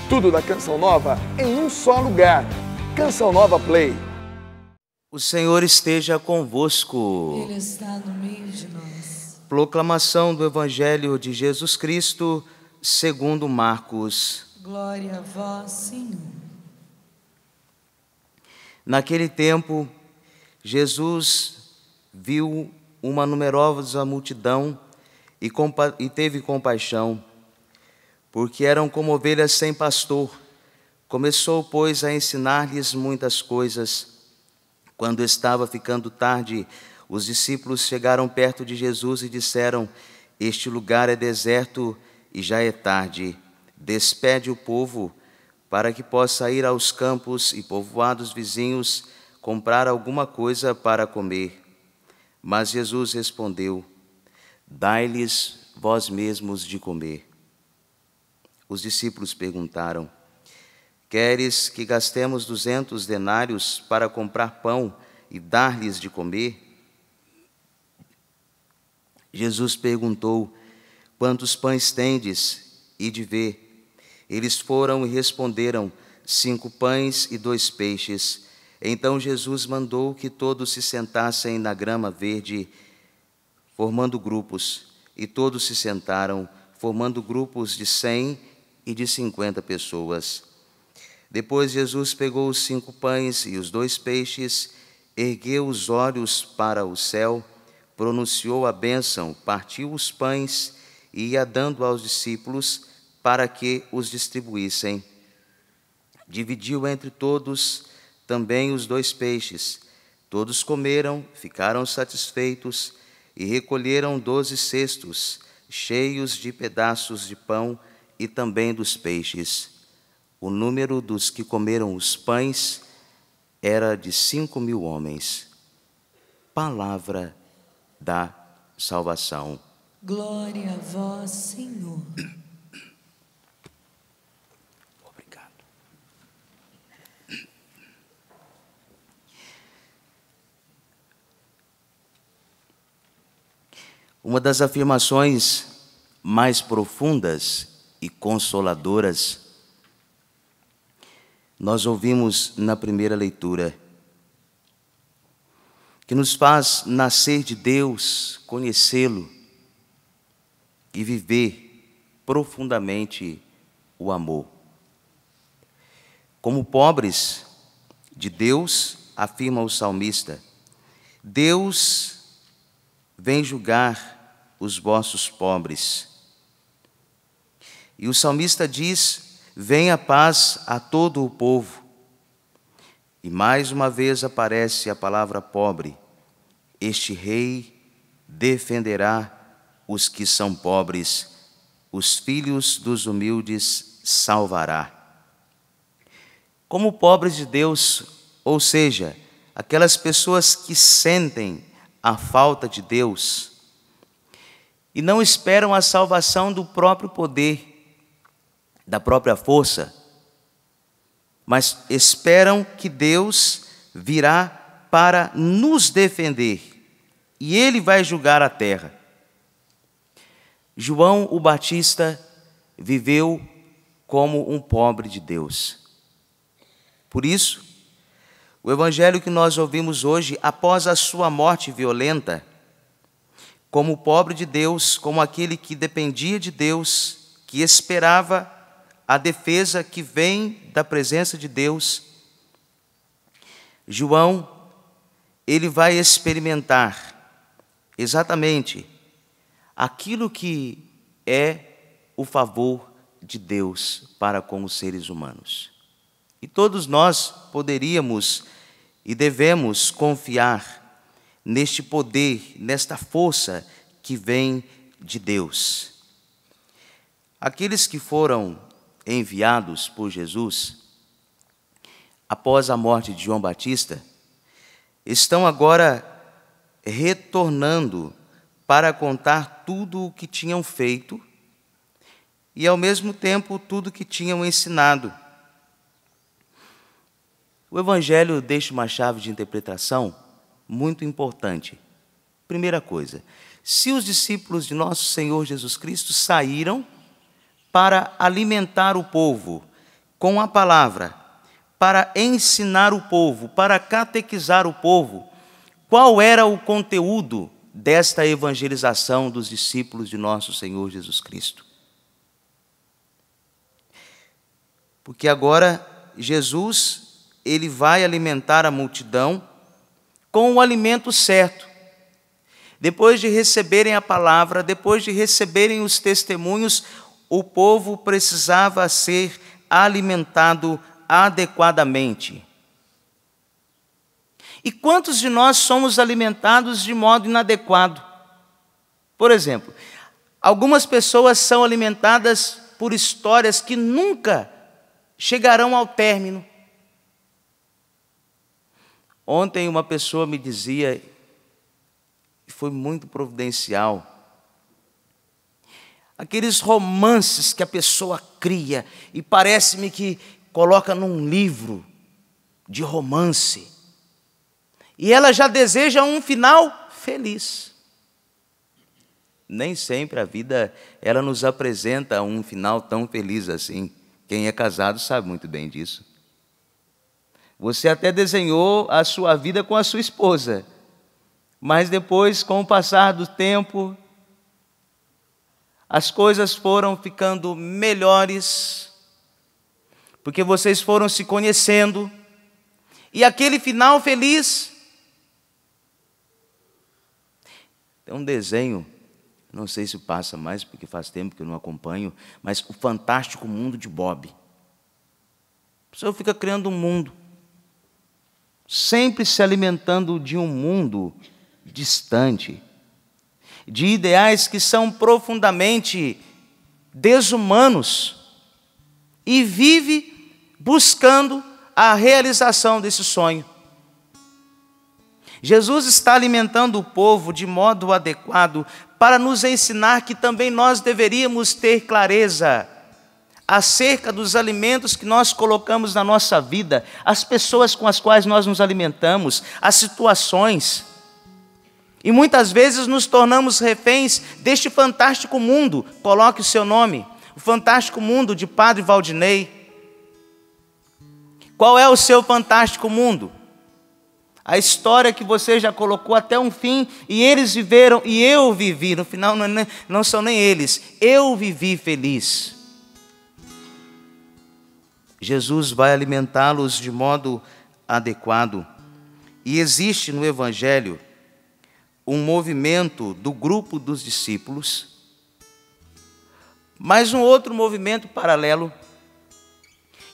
Tudo da Canção Nova em um só lugar. Canção Nova Play. O Senhor esteja convosco. Ele está no meio de nós. Proclamação do Evangelho de Jesus Cristo, segundo Marcos. Glória a vós, Senhor. Naquele tempo, Jesus viu uma numerosa multidão e teve compaixão, porque eram como ovelhas sem pastor. Começou, pois, a ensinar-lhes muitas coisas. Quando estava ficando tarde, os discípulos chegaram perto de Jesus e disseram: Este lugar é deserto e já é tarde. Despede o povo para que possa ir aos campos e povoados vizinhos comprar alguma coisa para comer. Mas Jesus respondeu: Dai-lhes vós mesmos de comer. Os discípulos perguntaram: Queres que gastemos 200 denários para comprar pão e dar-lhes de comer? Jesus perguntou: Quantos pães tendes? E de ver. Eles foram e responderam: 5 pães e 2 peixes. Então Jesus mandou que todos se sentassem na grama verde, formando grupos. E todos se sentaram, formando grupos de 100 e de 50 pessoas. Depois Jesus pegou os 5 pães e os 2 peixes, ergueu os olhos para o céu, pronunciou a bênção, partiu os pães e ia dando aos discípulos para que os distribuíssem. Dividiu entre todos também os 2 peixes. Todos comeram, ficaram satisfeitos e recolheram 12 cestos, cheios de pedaços de pão e também dos peixes. O número dos que comeram os pães era de 5.000 homens. Palavra da salvação. Glória a vós, Senhor. Obrigado. Uma das afirmações mais profundas e consoladoras nós ouvimos na primeira leitura, que nos faz nascer de Deus, conhecê-lo e viver profundamente o amor. Como pobres de Deus, afirma o salmista, Deus vem julgar os vossos pobres. E o salmista diz: venha paz a todo o povo. E mais uma vez aparece a palavra pobre. Este rei defenderá os que são pobres, os filhos dos humildes salvará. Como pobres de Deus, ou seja, aquelas pessoas que sentem a falta de Deus e não esperam a salvação do próprio poder, da própria força, mas esperam que Deus virá para nos defender e Ele vai julgar a terra. João o Batista viveu como um pobre de Deus. Por isso, o evangelho que nós ouvimos hoje, após a sua morte violenta, como pobre de Deus, como aquele que dependia de Deus, que esperava a defesa que vem da presença de Deus, João, ele vai experimentar exatamente aquilo que é o favor de Deus para com os seres humanos. E todos nós poderíamos e devemos confiar neste poder, nesta força que vem de Deus. Aqueles que foram enviados por Jesus, após a morte de João Batista, estão agora retornando para contar tudo o que tinham feito e, ao mesmo tempo, tudo o que tinham ensinado. O Evangelho deixa uma chave de interpretação muito importante. Primeira coisa, se os discípulos de nosso Senhor Jesus Cristo saíram para alimentar o povo com a palavra para ensinar o povo, para catequizar o povo, qual era o conteúdo desta evangelização dos discípulos de nosso Senhor Jesus Cristo. Porque agora Jesus, ele vai alimentar a multidão com o alimento certo. Depois de receberem a palavra, depois de receberem os testemunhos, o povo precisava ser alimentado adequadamente. E quantos de nós somos alimentados de modo inadequado? Por exemplo, algumas pessoas são alimentadas por histórias que nunca chegarão ao término. Ontem uma pessoa me dizia, e foi muito providencial, aqueles romances que a pessoa cria e parece-me que coloca num livro de romance. E ela já deseja um final feliz. Nem sempre a vida ela nos apresenta um final tão feliz assim. Quem é casado sabe muito bem disso. Você até desenhou a sua vida com a sua esposa, mas depois, com o passar do tempo, as coisas foram ficando melhores, porque vocês foram se conhecendo, e aquele final feliz. Tem um desenho, não sei se passa mais, porque faz tempo que eu não acompanho, mas o Fantástico Mundo de Bob. A pessoa fica criando um mundo, sempre se alimentando de um mundo distante, de ideais que são profundamente desumanos, e vive buscando a realização desse sonho. Jesus está alimentando o povo de modo adequado para nos ensinar que também nós deveríamos ter clareza acerca dos alimentos que nós colocamos na nossa vida, as pessoas com as quais nós nos alimentamos, as situações. E muitas vezes nos tornamos reféns deste fantástico mundo. Coloque o seu nome, o fantástico mundo de Padre Valdinei. Qual é o seu fantástico mundo? A história que você já colocou até um fim, e eles viveram, e eu vivi. No final não são nem eles, eu vivi feliz. Jesus vai alimentá-los de modo adequado. E existe no Evangelho um movimento do grupo dos discípulos, mas um outro movimento paralelo,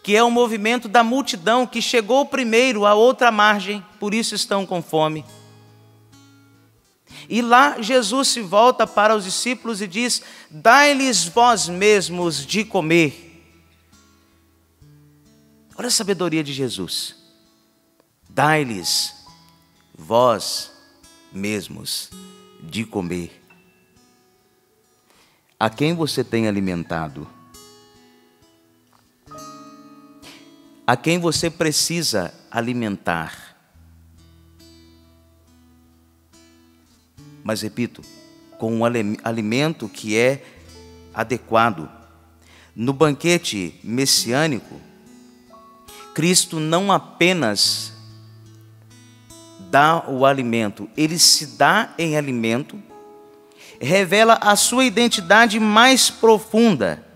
que é o movimento da multidão que chegou primeiro à outra margem, por isso estão com fome. E lá Jesus se volta para os discípulos e diz: dai-lhes vós mesmos de comer. Olha a sabedoria de Jesus. Dai-lhes vós mesmos de comer. A quem você tem alimentado? A quem você precisa alimentar? Mas repito, com um alimento que é adequado. No banquete messiânico, Cristo não apenas dá o alimento, ele se dá em alimento, revela a sua identidade mais profunda,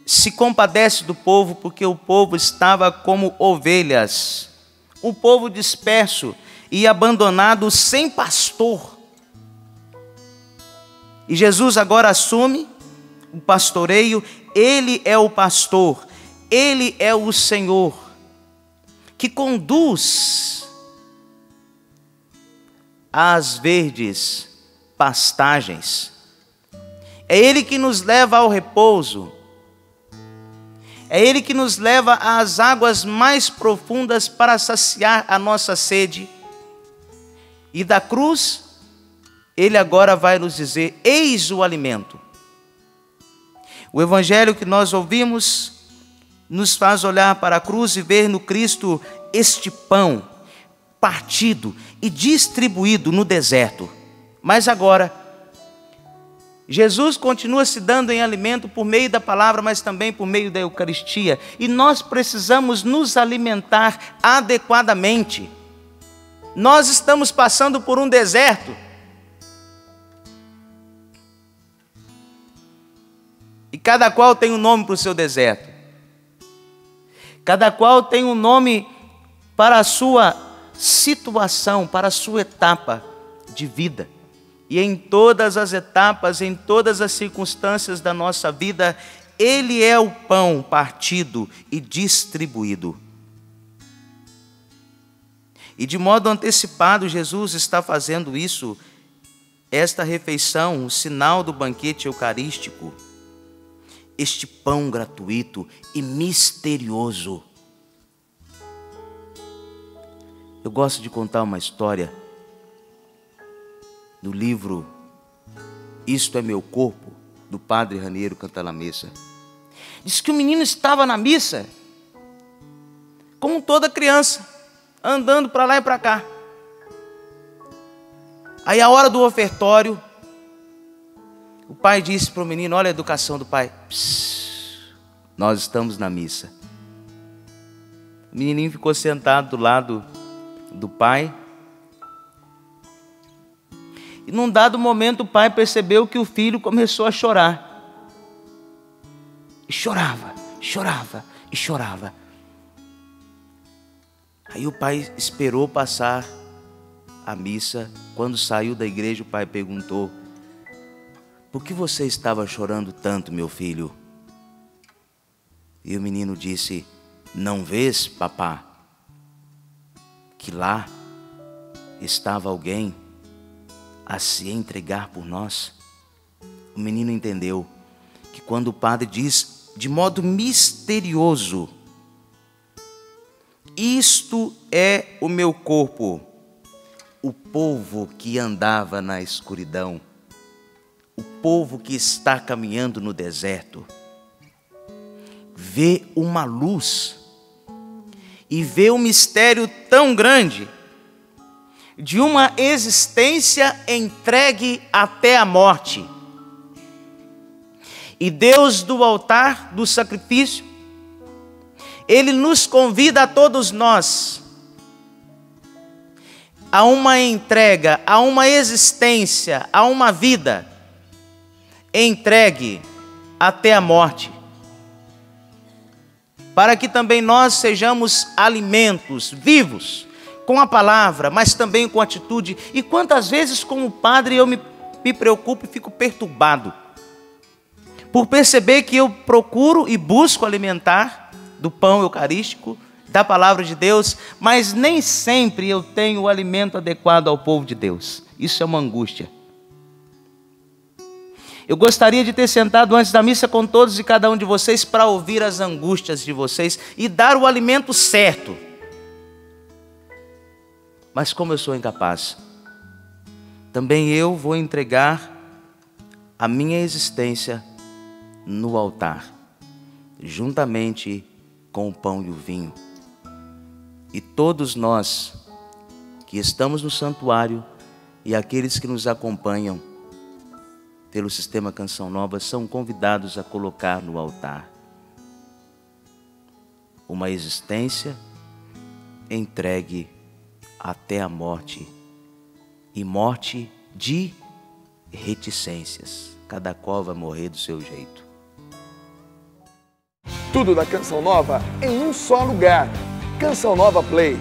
se compadece do povo, porque o povo estava como ovelhas, um povo disperso e abandonado, sem pastor. E Jesus agora assume o pastoreio, ele é o pastor, ele é o Senhor, que conduz às verdes pastagens. É Ele que nos leva ao repouso. É Ele que nos leva às águas mais profundas para saciar a nossa sede. E da cruz, Ele agora vai nos dizer: eis o alimento. O evangelho que nós ouvimos nos faz olhar para a cruz e ver no Cristo este pão partido e distribuído no deserto. Mas agora, Jesus continua se dando em alimento por meio da palavra, mas também por meio da Eucaristia. E nós precisamos nos alimentar adequadamente. Nós estamos passando por um deserto. E cada qual tem um nome para o seu deserto. Cada qual tem um nome para a sua situação, para a sua etapa de vida. E em todas as etapas, em todas as circunstâncias da nossa vida, Ele é o pão partido e distribuído. E de modo antecipado, Jesus está fazendo isso, esta refeição, o sinal do banquete eucarístico, este pão gratuito e misterioso. Eu gosto de contar uma história do livro Isto é Meu Corpo, do padre Raniero Cantalamessa. Diz que o menino estava na missa, como toda criança, andando para lá e para cá. Aí a hora do ofertório, o pai disse para o menino, olha a educação do pai, nós estamos na missa. O menininho ficou sentado do lado do pai. E num dado momento o pai percebeu que o filho começou a chorar. E chorava, chorava e chorava. Aí o pai esperou passar a missa. Quando saiu da igreja, o pai perguntou, por que você estava chorando tanto, meu filho? E o menino disse, não vês, papá, que lá estava alguém a se entregar por nós? O menino entendeu que quando o padre diz de modo misterioso, isto é o meu corpo, o povo que andava na escuridão, o povo que está caminhando no deserto, vê uma luz e vê um mistério tão grande de uma existência entregue até a morte. E Deus do altar, do sacrifício, Ele nos convida a todos nós a uma entrega, a uma existência, a uma vida entregue até a morte, para que também nós sejamos alimentos vivos, com a palavra, mas também com atitude. E quantas vezes como padre eu me preocupo e fico perturbado, por perceber que eu procuro e busco alimentar do pão eucarístico, da palavra de Deus, mas nem sempre eu tenho o alimento adequado ao povo de Deus. Isso é uma angústia. Eu gostaria de ter sentado antes da missa com todos e cada um de vocês para ouvir as angústias de vocês e dar o alimento certo. Mas como eu sou incapaz, também eu vou entregar a minha existência no altar, juntamente com o pão e o vinho. E todos nós que estamos no santuário e aqueles que nos acompanham pelo Sistema Canção Nova são convidados a colocar no altar uma existência entregue até a morte, e morte de reticências. Cada qual vai morrer do seu jeito. Tudo da Canção Nova em um só lugar. Canção Nova Play.